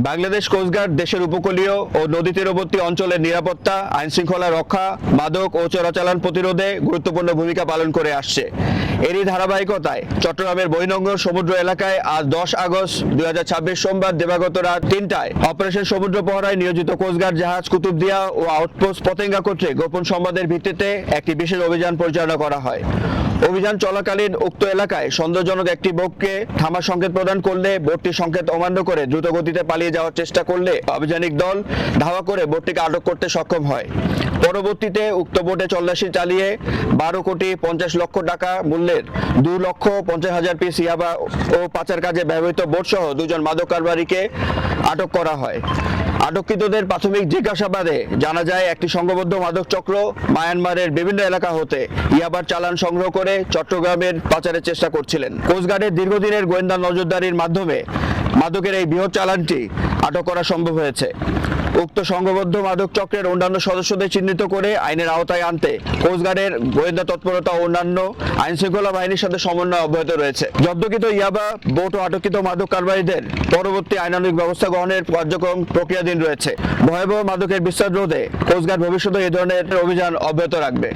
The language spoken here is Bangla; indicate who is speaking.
Speaker 1: বাংলাদেশ কোস্টগার্ড দেশের উপকূলীয় ও নদী তীরবর্তী অঞ্চলের নিরাপত্তা, আইনশৃঙ্খলা রক্ষা, মাদক ও চোরাচালান প্রতিরোধে গুরুত্বপূর্ণ ভূমিকা পালন করে আসছে। এরই ধারাবাহিকতায় চট্টগ্রামের বহির্নোঙর সমুদ্র এলাকায় আজ 10 আগস্ট 2026 সোমবার দিবাগত রাত 3টায় অপারেশন সমুদ্র পহরায় নিয়োজিত কোস্টগার্ড জাহাজ কুতুবদিয়া ও আউটপোস্ট পতেঙ্গা কর্তৃক গোপন সংবাদের ভিত্তিতে একটি বিশেষ অভিযান পরিচালনা করা হয়। অভিযান চলাকালীন উক্ত এলাকায় সন্দেহজনক একটি বোটকে থামার সংকেত প্রদান করলে বোটটি সংকেত অমান্য করে দ্রুত গতিতে পালিয়ে যাওয়ার চেষ্টা করলে অভিযানিক দল ধাওয়া করে বোটটিকে আটক করতে সক্ষম হয়। পরবর্তীতে উক্ত বোটে তল্লাশি চালিয়ে 12,50,00,000 টাকা মূল্যের 2,50,000 পিস ইয়াবা ও পাচার কাজে ব্যবহৃত বোটসহ দুজন মাদক কারবারিকে আটক করা হয়। আটককৃতদের প্রাথমিক জিজ্ঞাসাবাদে জানা যায় একটি সংঘবদ্ধ মাদক চক্র মায়ানমারের বিভিন্ন এলাকা হতে ইয়াবার চালান সংগ্রহ করে চট্টগ্রামের পাচারের চেষ্টা করছিলেন। কোস্টগার্ডের দীর্ঘদিনের গোয়েন্দা নজরদারির মাধ্যমে মাদকের এই বৃহৎ চালানটি আটক করা সম্ভব হয়েছে। উক্ত সংঘবদ্ধ মাদক চক্রের অন্যান্য সদস্যদের চিহ্নিত করে আইনের আওতায় আনতে কোস্টগার্ডের গোয়েন্দা তৎপরতা ও অন্যান্য আইনশৃঙ্খলা বাহিনীর সাথে সমন্বয় অব্যাহত রয়েছে। জব্দকৃত ইয়াবা, বোট ও আটককৃত মাদক কারবারিদের পরবর্তী আইনানুগ ব্যবস্থা গ্রহণের কার্যক্রম প্রক্রিয়াধীন রয়েছে। ভয়াবহ মাদকের বিস্তার রোধে কোস্টগার্ড ভবিষ্যতে এই ধরনের অভিযান অব্যাহত রাখবে।